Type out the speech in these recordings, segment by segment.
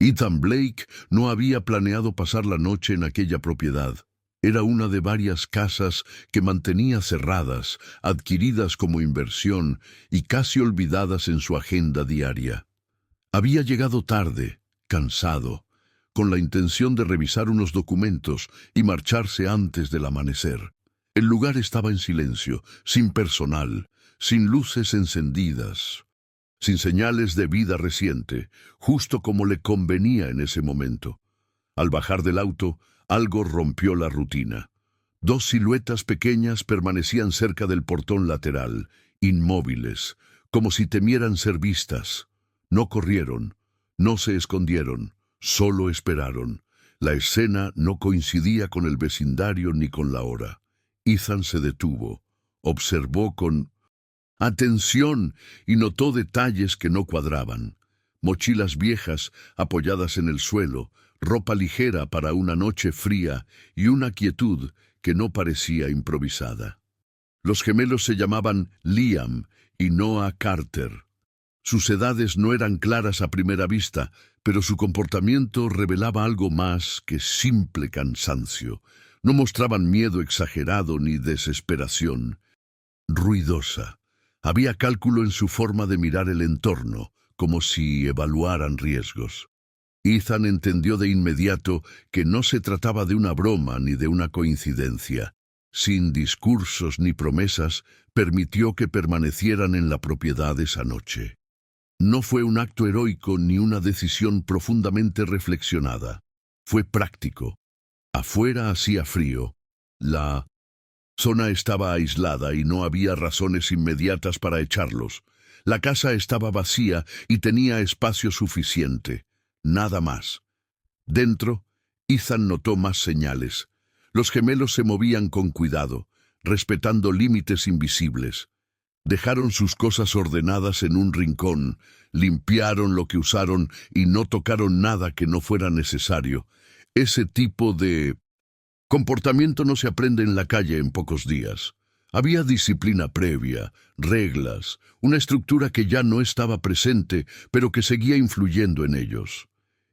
Ethan Blake no había planeado pasar la noche en aquella propiedad. Era una de varias casas que mantenía cerradas, adquiridas como inversión y casi olvidadas en su agenda diaria. Había llegado tarde, cansado, con la intención de revisar unos documentos y marcharse antes del amanecer. El lugar estaba en silencio, sin personal, sin luces encendidas, sin señales de vida reciente, justo como le convenía en ese momento. Al bajar del auto, algo rompió la rutina. Dos siluetas pequeñas permanecían cerca del portón lateral, inmóviles, como si temieran ser vistas. No corrieron, no se escondieron, solo esperaron. La escena no coincidía con el vecindario ni con la hora. Ethan se detuvo, observó con atención y notó detalles que no cuadraban. Mochilas viejas apoyadas en el suelo, ropa ligera para una noche fría y una quietud que no parecía improvisada. Los gemelos se llamaban Liam y Noah Carter. Sus edades no eran claras a primera vista, pero su comportamiento revelaba algo más que simple cansancio. No mostraban miedo exagerado ni desesperación. Ruidosa. Había cálculo en su forma de mirar el entorno, como si evaluaran riesgos. Ethan entendió de inmediato que no se trataba de una broma ni de una coincidencia. Sin discursos ni promesas, permitió que permanecieran en la propiedad esa noche. No fue un acto heroico ni una decisión profundamente reflexionada. Fue práctico. Afuera hacía frío. La zona estaba aislada y no había razones inmediatas para echarlos. La casa estaba vacía y tenía espacio suficiente. Nada más. Dentro, Ethan notó más señales. Los gemelos se movían con cuidado, respetando límites invisibles. Dejaron sus cosas ordenadas en un rincón, limpiaron lo que usaron y no tocaron nada que no fuera necesario. Ese tipo de comportamiento no se aprende en la calle en pocos días. Había disciplina previa, reglas, una estructura que ya no estaba presente, pero que seguía influyendo en ellos.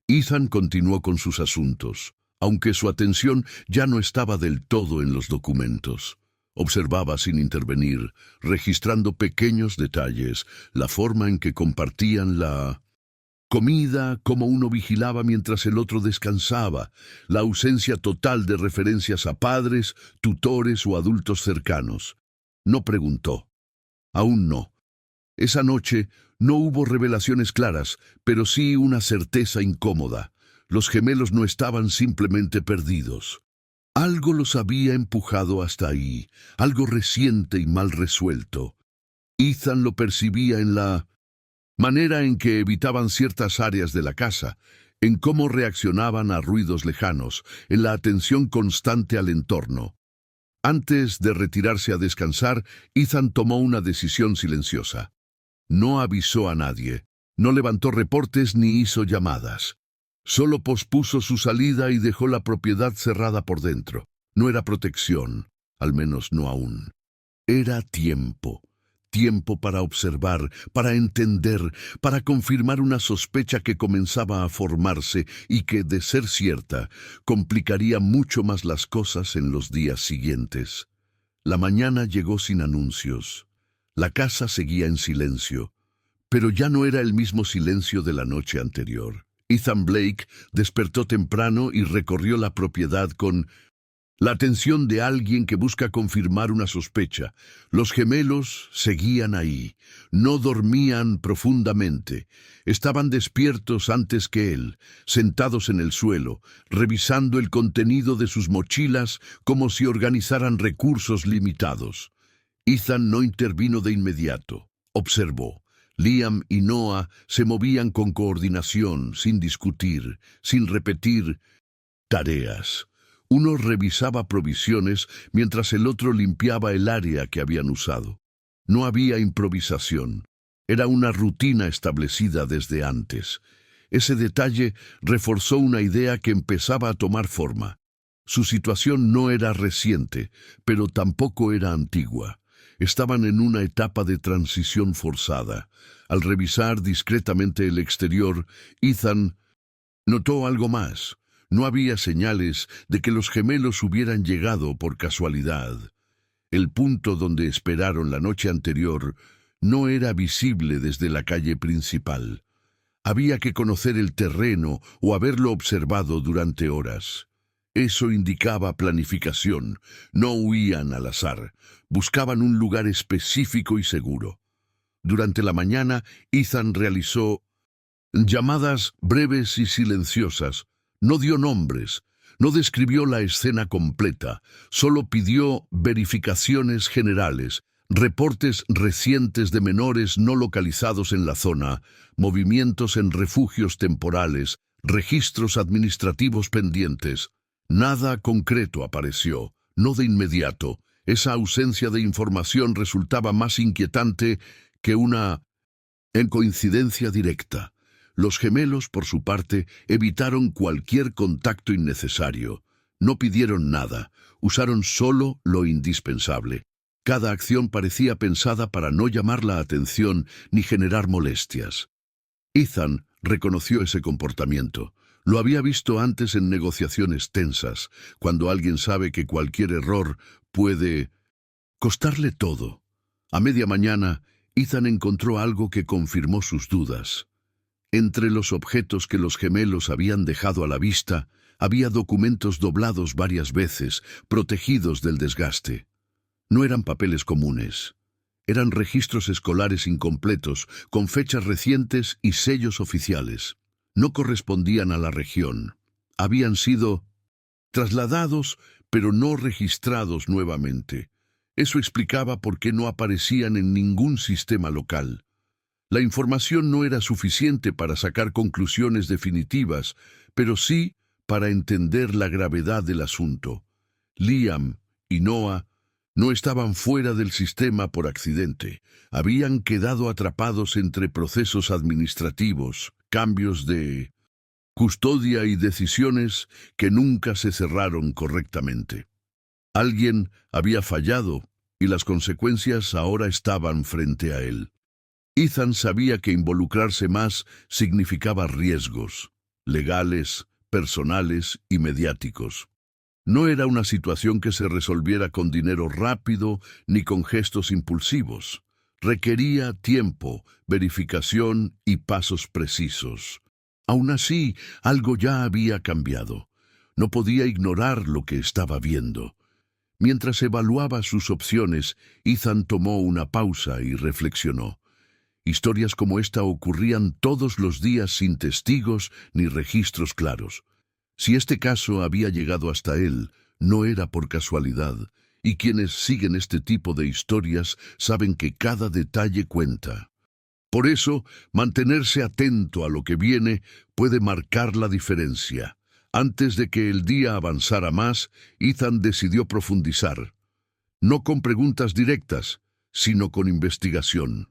Ethan continuó con sus asuntos, aunque su atención ya no estaba del todo en los documentos. Observaba sin intervenir, registrando pequeños detalles, la forma en que compartían la comida, cómo uno vigilaba mientras el otro descansaba, la ausencia total de referencias a padres, tutores o adultos cercanos. No preguntó. Aún no. Esa noche no hubo revelaciones claras, pero sí una certeza incómoda. Los gemelos no estaban simplemente perdidos. Algo los había empujado hasta ahí, algo reciente y mal resuelto. Ethan lo percibía en la manera en que evitaban ciertas áreas de la casa, en cómo reaccionaban a ruidos lejanos, en la atención constante al entorno. Antes de retirarse a descansar, Ethan tomó una decisión silenciosa. No avisó a nadie, no levantó reportes ni hizo llamadas. Solo pospuso su salida y dejó la propiedad cerrada por dentro. No era protección, al menos no aún. Era tiempo. Tiempo para observar, para entender, para confirmar una sospecha que comenzaba a formarse y que, de ser cierta, complicaría mucho más las cosas en los días siguientes. La mañana llegó sin anuncios. La casa seguía en silencio, pero ya no era el mismo silencio de la noche anterior. Ethan Blake despertó temprano y recorrió la propiedad con la atención de alguien que busca confirmar una sospecha. Los gemelos seguían ahí, no dormían profundamente. Estaban despiertos antes que él, sentados en el suelo, revisando el contenido de sus mochilas como si organizaran recursos limitados. Ethan no intervino de inmediato. Observó. Liam y Noah se movían con coordinación, sin discutir, sin repetir tareas. Uno revisaba provisiones mientras el otro limpiaba el área que habían usado. No había improvisación. Era una rutina establecida desde antes. Ese detalle reforzó una idea que empezaba a tomar forma. Su situación no era reciente, pero tampoco era antigua. Estaban en una etapa de transición forzada. Al revisar discretamente el exterior, Ethan Notó algo más. No había señales de que los gemelos hubieran llegado por casualidad. El punto donde esperaron la noche anterior no era visible desde la calle principal. Había que conocer el terreno o haberlo observado durante horas. Eso indicaba planificación. No huían al azar. Buscaban un lugar específico y seguro. Durante la mañana, Ethan realizó llamadas breves y silenciosas. No dio nombres, no describió la escena completa, solo pidió verificaciones generales, reportes recientes de menores no localizados en la zona, movimientos en refugios temporales, registros administrativos pendientes. Nada concreto apareció, no de inmediato. Esa ausencia de información resultaba más inquietante que una coincidencia directa. Los gemelos, por su parte, evitaron cualquier contacto innecesario. No pidieron nada, usaron solo lo indispensable. Cada acción parecía pensada para no llamar la atención ni generar molestias. Ethan reconoció ese comportamiento. Lo había visto antes en negociaciones tensas, cuando alguien sabe que cualquier error puede costarle todo. A media mañana, Ethan encontró algo que confirmó sus dudas. Entre los objetos que los gemelos habían dejado a la vista, había documentos doblados varias veces, protegidos del desgaste. No eran papeles comunes. Eran registros escolares incompletos, con fechas recientes y sellos oficiales. No correspondían a la región. Habían sido trasladados, pero no registrados nuevamente. Eso explicaba por qué no aparecían en ningún sistema local. La información no era suficiente para sacar conclusiones definitivas, pero sí para entender la gravedad del asunto. Liam y Noah no estaban fuera del sistema por accidente. Habían quedado atrapados entre procesos administrativos, cambios de custodia y decisiones que nunca se cerraron correctamente. Alguien había fallado y las consecuencias ahora estaban frente a él. Ethan sabía que involucrarse más significaba riesgos, legales, personales y mediáticos. No era una situación que se resolviera con dinero rápido ni con gestos impulsivos. Requería tiempo, verificación y pasos precisos. Aún así, algo ya había cambiado. No podía ignorar lo que estaba viendo. Mientras evaluaba sus opciones, Ethan tomó una pausa y reflexionó. Historias como esta ocurrían todos los días sin testigos ni registros claros. Si este caso había llegado hasta él, no era por casualidad, y quienes siguen este tipo de historias saben que cada detalle cuenta. Por eso, mantenerse atento a lo que viene puede marcar la diferencia. Antes de que el día avanzara más, Ethan decidió profundizar. No con preguntas directas, sino con investigación.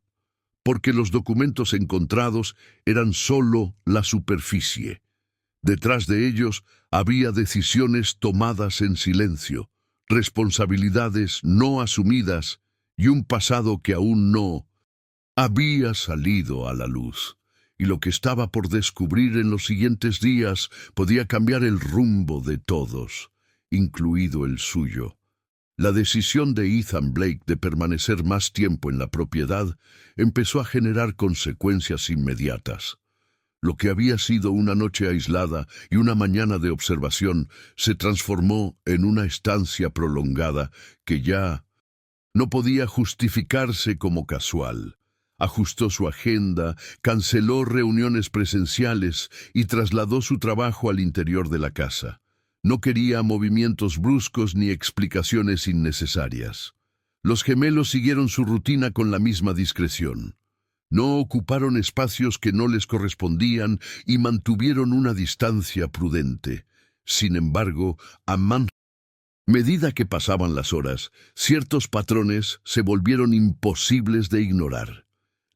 Porque los documentos encontrados eran solo la superficie. Detrás de ellos había decisiones tomadas en silencio, responsabilidades no asumidas y un pasado que aún no había salido a la luz. Y lo que estaba por descubrir en los siguientes días podía cambiar el rumbo de todos, incluido el suyo. La decisión de Ethan Blake de permanecer más tiempo en la propiedad empezó a generar consecuencias inmediatas. Lo que había sido una noche aislada y una mañana de observación se transformó en una estancia prolongada que ya no podía justificarse como casual. Ajustó su agenda, canceló reuniones presenciales y trasladó su trabajo al interior de la casa. No quería movimientos bruscos ni explicaciones innecesarias. Los gemelos siguieron su rutina con la misma discreción. No ocuparon espacios que no les correspondían y mantuvieron una distancia prudente. Sin embargo, a medida que pasaban las horas, ciertos patrones se volvieron imposibles de ignorar.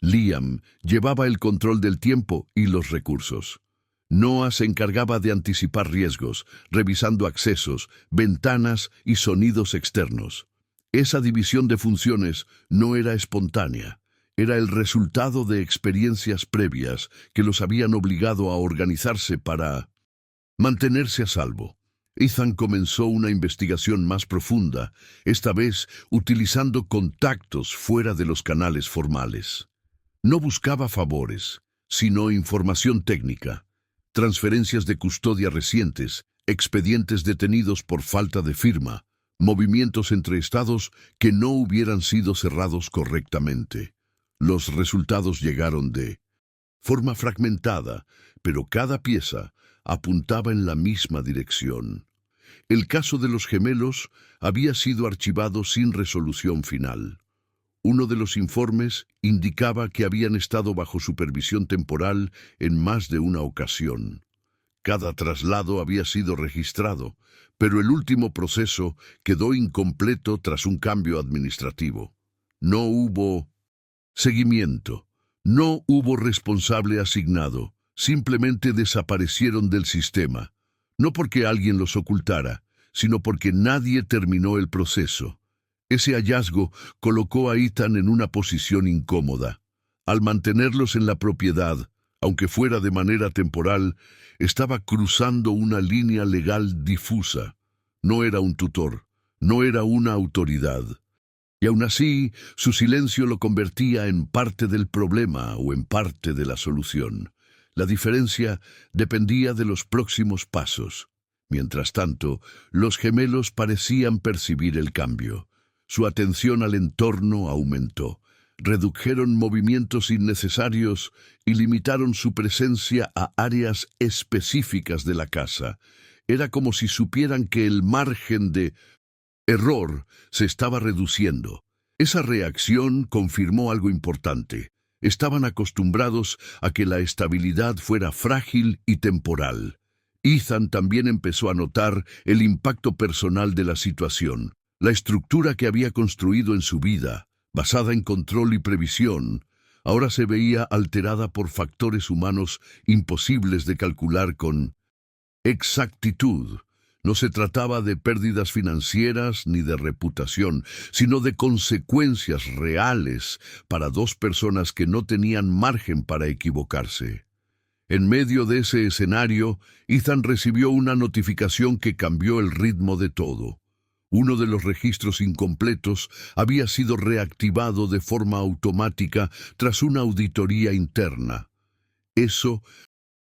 Liam llevaba el control del tiempo y los recursos. Noah se encargaba de anticipar riesgos, revisando accesos, ventanas y sonidos externos. Esa división de funciones no era espontánea. Era el resultado de experiencias previas que los habían obligado a organizarse para Mantenerse a salvo. Ethan comenzó una investigación más profunda, esta vez utilizando contactos fuera de los canales formales. No buscaba favores, sino información técnica, transferencias de custodia recientes, expedientes detenidos por falta de firma, movimientos entre estados que no hubieran sido cerrados correctamente. Los resultados llegaron de forma fragmentada, pero cada pieza apuntaba en la misma dirección. El caso de los gemelos había sido archivado sin resolución final. Uno de los informes indicaba que habían estado bajo supervisión temporal en más de una ocasión. Cada traslado había sido registrado, pero el último proceso quedó incompleto tras un cambio administrativo. No hubo seguimiento, no hubo responsable asignado, simplemente desaparecieron del sistema, no porque alguien los ocultara, sino porque nadie terminó el proceso. Ese hallazgo colocó a Ethan en una posición incómoda. Al mantenerlos en la propiedad, aunque fuera de manera temporal, estaba cruzando una línea legal difusa. No era un tutor, no era una autoridad. Y aún así, su silencio lo convertía en parte del problema o en parte de la solución. La diferencia dependía de los próximos pasos. Mientras tanto, los gemelos parecían percibir el cambio. Su atención al entorno aumentó. Redujeron movimientos innecesarios y limitaron su presencia a áreas específicas de la casa. Era como si supieran que el margen de error se estaba reduciendo. Esa reacción confirmó algo importante. Estaban acostumbrados a que la estabilidad fuera frágil y temporal. Ethan también empezó a notar el impacto personal de la situación. La estructura que había construido en su vida, basada en control y previsión, ahora se veía alterada por factores humanos imposibles de calcular con exactitud. No se trataba de pérdidas financieras ni de reputación, sino de consecuencias reales para dos personas que no tenían margen para equivocarse. En medio de ese escenario, Ethan recibió una notificación que cambió el ritmo de todo. Uno de los registros incompletos había sido reactivado de forma automática tras una auditoría interna. Eso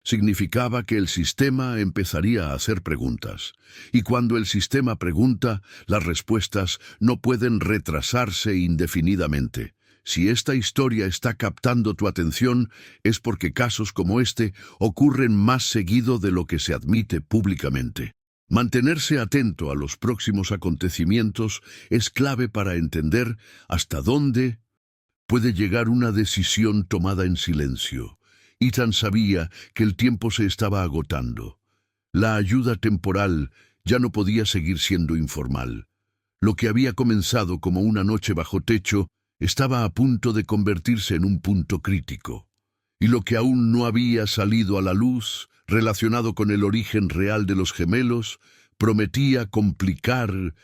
significaba que el sistema empezaría a hacer preguntas. Y cuando el sistema pregunta, las respuestas no pueden retrasarse indefinidamente. Si esta historia está captando tu atención, es porque casos como este ocurren más seguido de lo que se admite públicamente. Mantenerse atento a los próximos acontecimientos es clave para entender hasta dónde puede llegar una decisión tomada en silencio. Ethan sabía que el tiempo se estaba agotando. La ayuda temporal ya no podía seguir siendo informal. Lo que había comenzado como una noche bajo techo estaba a punto de convertirse en un punto crítico. Y lo que aún no había salido a la luz, relacionado con el origen real de los gemelos, prometía complicar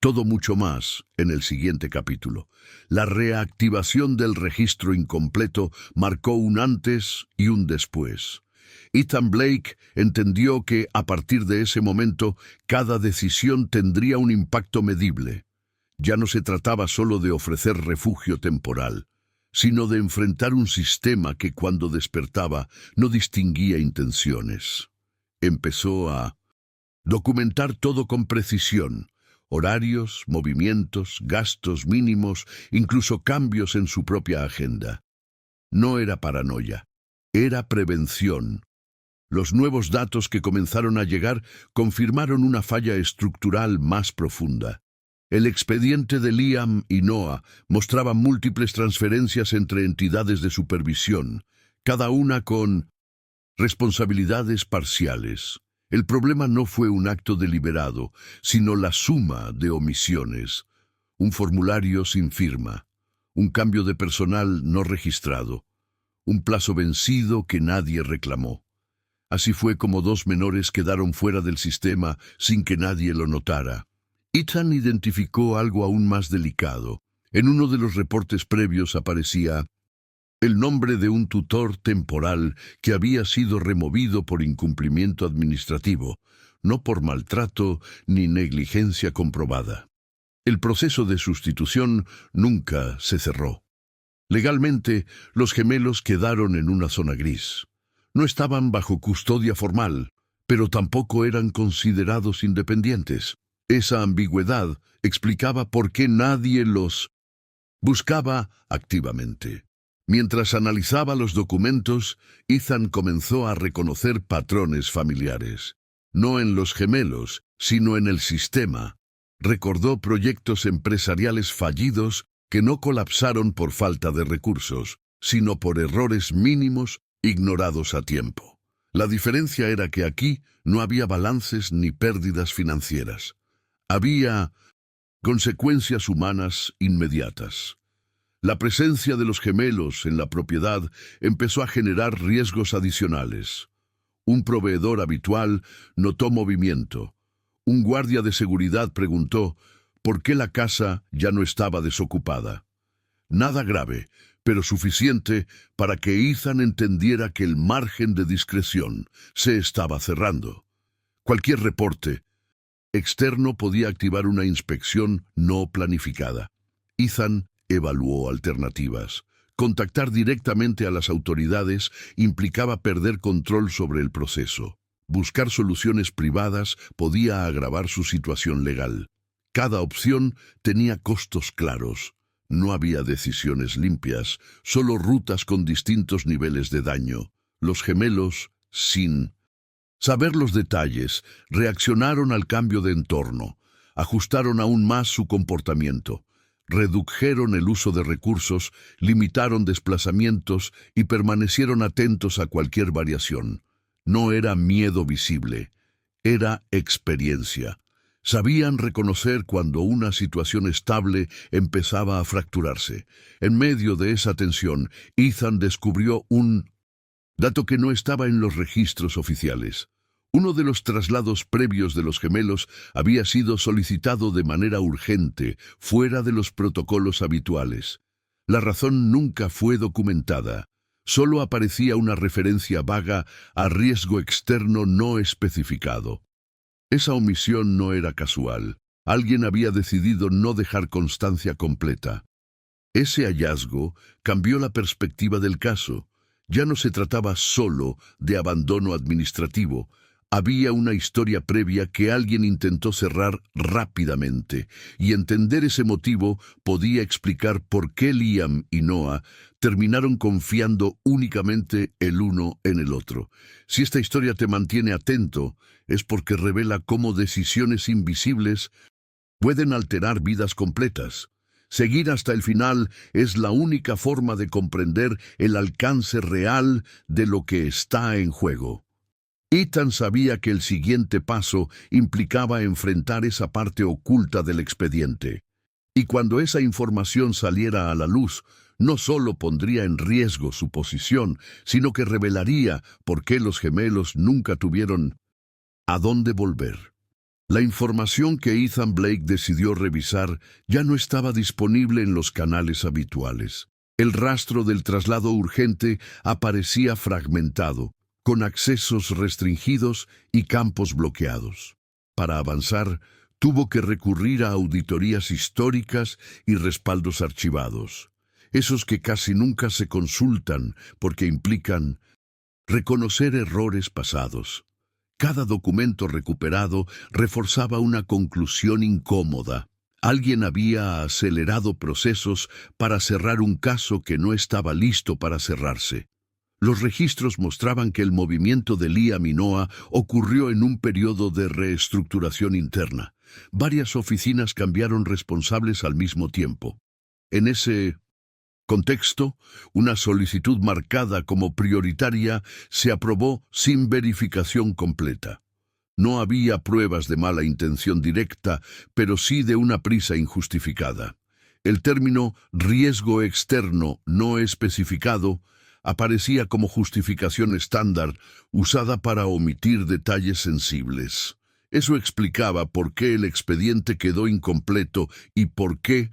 todo mucho más en el siguiente capítulo. La reactivación del registro incompleto marcó un antes y un después. Ethan Blake entendió que, a partir de ese momento, cada decisión tendría un impacto medible. Ya no se trataba solo de ofrecer refugio temporal, sino de enfrentar un sistema que, cuando despertaba, no distinguía intenciones. Empezó a documentar todo con precisión: horarios, movimientos, gastos mínimos, incluso cambios en su propia agenda. No era paranoia, era prevención. Los nuevos datos que comenzaron a llegar confirmaron una falla estructural más profunda. El expediente de Liam y Noah mostraba múltiples transferencias entre entidades de supervisión, cada una con responsabilidades parciales. El problema no fue un acto deliberado, sino la suma de omisiones. Un formulario sin firma, un cambio de personal no registrado, un plazo vencido que nadie reclamó. Así fue como dos menores quedaron fuera del sistema sin que nadie lo notara. Ethan identificó algo aún más delicado. En uno de los reportes previos aparecía: el nombre de un tutor temporal que había sido removido por incumplimiento administrativo, no por maltrato ni negligencia comprobada. El proceso de sustitución nunca se cerró. Legalmente, los gemelos quedaron en una zona gris. No estaban bajo custodia formal, pero tampoco eran considerados independientes. Esa ambigüedad explicaba por qué nadie los buscaba activamente. Mientras analizaba los documentos, Ethan comenzó a reconocer patrones familiares. No en los gemelos, sino en el sistema. Recordó proyectos empresariales fallidos que no colapsaron por falta de recursos, sino por errores mínimos ignorados a tiempo. La diferencia era que aquí no había balances ni pérdidas financieras. Había consecuencias humanas inmediatas. La presencia de los gemelos en la propiedad empezó a generar riesgos adicionales. Un proveedor habitual notó movimiento. Un guardia de seguridad preguntó por qué la casa ya no estaba desocupada. Nada grave, pero suficiente para que Ethan entendiera que el margen de discreción se estaba cerrando. Cualquier reporte externo podía activar una inspección no planificada. Ethan evaluó alternativas. Contactar directamente a las autoridades implicaba perder control sobre el proceso. Buscar soluciones privadas podía agravar su situación legal. Cada opción tenía costos claros. No había decisiones limpias, solo rutas con distintos niveles de daño. Los gemelos, sin saber los detalles, reaccionaron al cambio de entorno, ajustaron aún más su comportamiento, redujeron el uso de recursos, limitaron desplazamientos y permanecieron atentos a cualquier variación. No era miedo visible, era experiencia. Sabían reconocer cuando una situación estable empezaba a fracturarse. En medio de esa tensión, Ethan descubrió un dato que no estaba en los registros oficiales. Uno de los traslados previos de los gemelos había sido solicitado de manera urgente, fuera de los protocolos habituales. La razón nunca fue documentada. Solo aparecía una referencia vaga a riesgo externo no especificado. Esa omisión no era casual. Alguien había decidido no dejar constancia completa. Ese hallazgo cambió la perspectiva del caso. Ya no se trataba solo de abandono administrativo. Había una historia previa que alguien intentó cerrar rápidamente, y entender ese motivo podía explicar por qué Liam y Noah terminaron confiando únicamente el uno en el otro. Si esta historia te mantiene atento, es porque revela cómo decisiones invisibles pueden alterar vidas completas. Seguir hasta el final es la única forma de comprender el alcance real de lo que está en juego. Ethan sabía que el siguiente paso implicaba enfrentar esa parte oculta del expediente. Y cuando esa información saliera a la luz, no solo pondría en riesgo su posición, sino que revelaría por qué los gemelos nunca tuvieron a dónde volver. La información que Ethan Blake decidió revisar ya no estaba disponible en los canales habituales. El rastro del traslado urgente aparecía fragmentado, con accesos restringidos y campos bloqueados. Para avanzar, tuvo que recurrir a auditorías históricas y respaldos archivados, esos que casi nunca se consultan porque implican reconocer errores pasados. Cada documento recuperado reforzaba una conclusión incómoda. Alguien había acelerado procesos para cerrar un caso que no estaba listo para cerrarse. Los registros mostraban que el movimiento de Liam y Noah ocurrió en un periodo de reestructuración interna. Varias oficinas cambiaron responsables al mismo tiempo. En ese contexto, una solicitud marcada como prioritaria se aprobó sin verificación completa. No había pruebas de mala intención directa, pero sí de una prisa injustificada. El término riesgo externo no especificado aparecía como justificación estándar usada para omitir detalles sensibles. Eso explicaba por qué el expediente quedó incompleto y por qué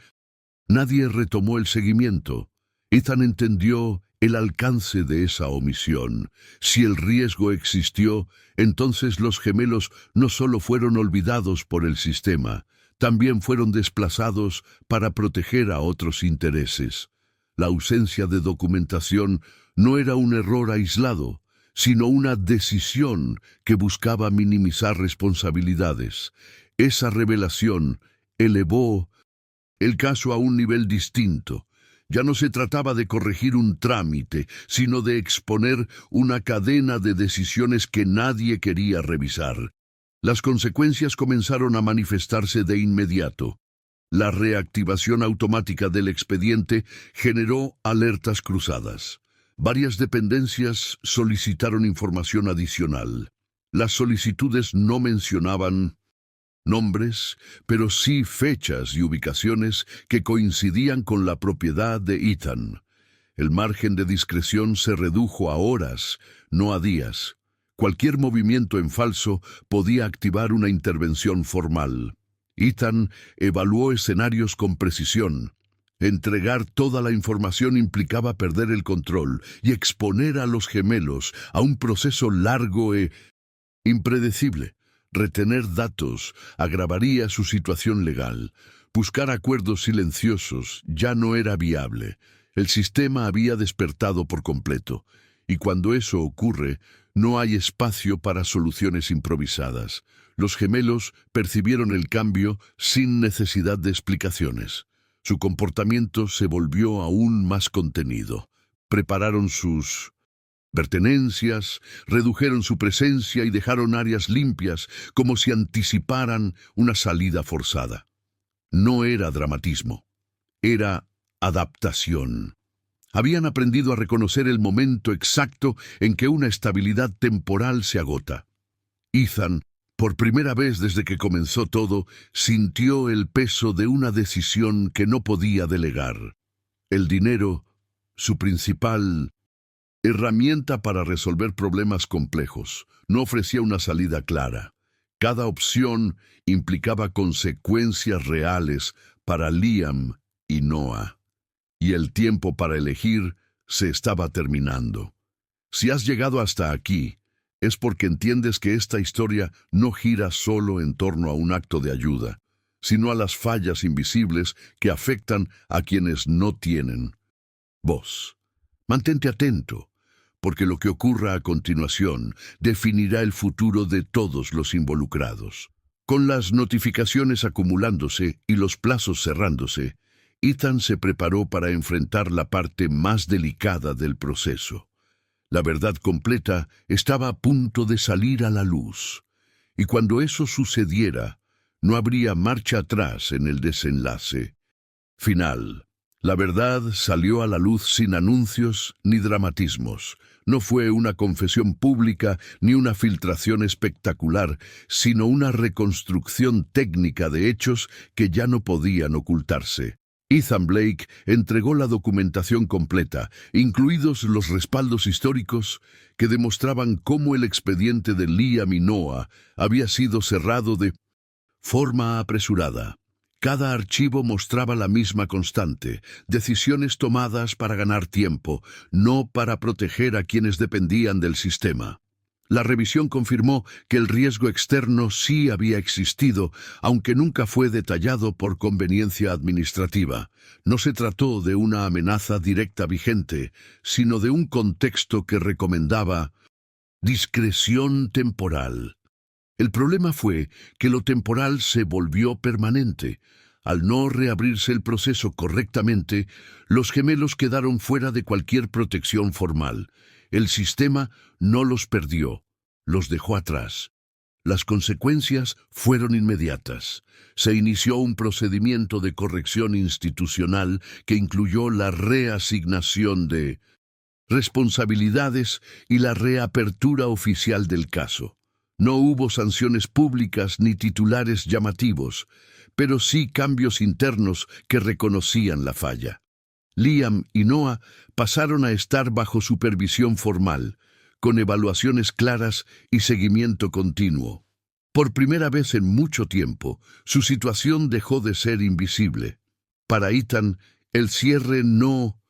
nadie retomó el seguimiento. Ethan entendió el alcance de esa omisión. Si el riesgo existió, entonces los gemelos no solo fueron olvidados por el sistema, también fueron desplazados para proteger a otros intereses. La ausencia de documentación no era un error aislado, sino una decisión que buscaba minimizar responsabilidades. Esa revelación elevó el caso a un nivel distinto. Ya no se trataba de corregir un trámite, sino de exponer una cadena de decisiones que nadie quería revisar. Las consecuencias comenzaron a manifestarse de inmediato. La reactivación automática del expediente generó alertas cruzadas. Varias dependencias solicitaron información adicional. Las solicitudes no mencionaban nombres, pero sí fechas y ubicaciones que coincidían con la propiedad de Ethan. El margen de discreción se redujo a horas, no a días. Cualquier movimiento en falso podía activar una intervención formal. Ethan evaluó escenarios con precisión. Entregar toda la información implicaba perder el control y exponer a los gemelos a un proceso largo e impredecible. Retener datos agravaría su situación legal. Buscar acuerdos silenciosos ya no era viable. El sistema había despertado por completo, y cuando eso ocurre, no hay espacio para soluciones improvisadas. Los gemelos percibieron el cambio sin necesidad de explicaciones. Su comportamiento se volvió aún más contenido. Prepararon sus pertenencias, redujeron su presencia y dejaron áreas limpias como si anticiparan una salida forzada. No era dramatismo, era adaptación. Habían aprendido a reconocer el momento exacto en que una estabilidad temporal se agota. Ethan, por primera vez desde que comenzó todo, sintió el peso de una decisión que no podía delegar. El dinero, su principal herramienta para resolver problemas complejos, no ofrecía una salida clara. Cada opción implicaba consecuencias reales para Liam y Noah, y el tiempo para elegir se estaba terminando. Si has llegado hasta aquí, es porque entiendes que esta historia no gira solo en torno a un acto de ayuda, sino a las fallas invisibles que afectan a quienes no tienen voz. Mantente atento, porque lo que ocurra a continuación definirá el futuro de todos los involucrados. Con las notificaciones acumulándose y los plazos cerrándose, Ethan se preparó para enfrentar la parte más delicada del proceso. La verdad completa estaba a punto de salir a la luz, y cuando eso sucediera, no habría marcha atrás en el desenlace final. La verdad salió a la luz sin anuncios ni dramatismos. No fue una confesión pública ni una filtración espectacular, sino una reconstrucción técnica de hechos que ya no podían ocultarse. Ethan Blake entregó la documentación completa, incluidos los respaldos históricos que demostraban cómo el expediente de Liam y Noah había sido cerrado de forma apresurada. Cada archivo mostraba la misma constante: decisiones tomadas para ganar tiempo, no para proteger a quienes dependían del sistema. La revisión confirmó que el riesgo externo sí había existido, aunque nunca fue detallado por conveniencia administrativa. No se trató de una amenaza directa vigente, sino de un contexto que recomendaba discreción temporal. El problema fue que lo temporal se volvió permanente. Al no reabrirse el proceso correctamente, los gemelos quedaron fuera de cualquier protección formal. El sistema no los perdió, los dejó atrás. Las consecuencias fueron inmediatas. Se inició un procedimiento de corrección institucional que incluyó la reasignación de responsabilidades y la reapertura oficial del caso. No hubo sanciones públicas ni titulares llamativos, pero sí cambios internos que reconocían la falla. Liam y Noah pasaron a estar bajo supervisión formal, con evaluaciones claras y seguimiento continuo. Por primera vez en mucho tiempo, su situación dejó de ser invisible. Para Ethan, el cierre no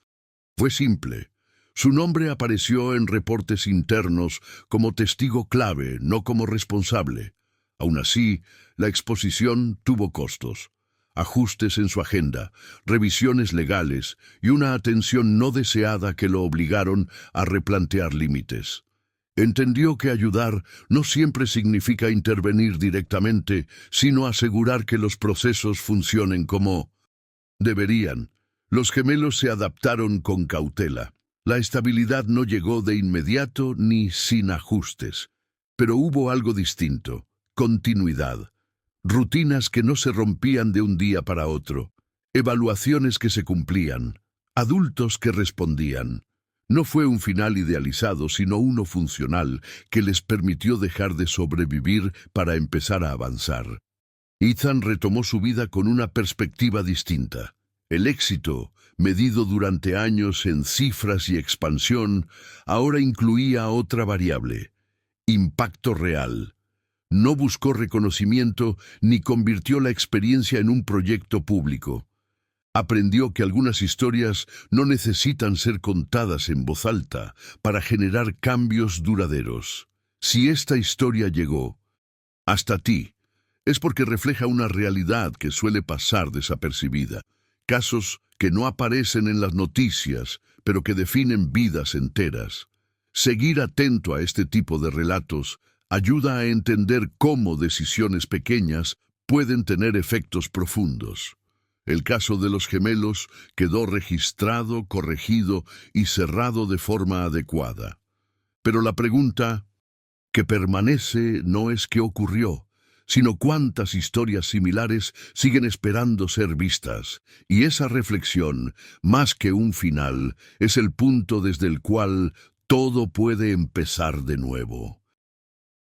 fue simple. Su nombre apareció en reportes internos como testigo clave, no como responsable. Aún así, la exposición tuvo costos. Ajustes en su agenda, revisiones legales y una atención no deseada que lo obligaron a replantear límites. Entendió que ayudar no siempre significa intervenir directamente, sino asegurar que los procesos funcionen como deberían. Los gemelos se adaptaron con cautela. La estabilidad no llegó de inmediato ni sin ajustes, pero hubo algo distinto: continuidad. Rutinas que no se rompían de un día para otro, evaluaciones que se cumplían, adultos que respondían. No fue un final idealizado, sino uno funcional que les permitió dejar de sobrevivir para empezar a avanzar. Ethan retomó su vida con una perspectiva distinta. El éxito, medido durante años en cifras y expansión, ahora incluía otra variable: impacto real. No buscó reconocimiento ni convirtió la experiencia en un proyecto público. Aprendió que algunas historias no necesitan ser contadas en voz alta para generar cambios duraderos. Si esta historia llegó hasta ti, es porque refleja una realidad que suele pasar desapercibida. Casos que no aparecen en las noticias, pero que definen vidas enteras. Seguir atento a este tipo de relatos ayuda a entender cómo decisiones pequeñas pueden tener efectos profundos. El caso de los gemelos quedó registrado, corregido y cerrado de forma adecuada. Pero la pregunta que permanece no es qué ocurrió, sino cuántas historias similares siguen esperando ser vistas. Y esa reflexión, más que un final, es el punto desde el cual todo puede empezar de nuevo.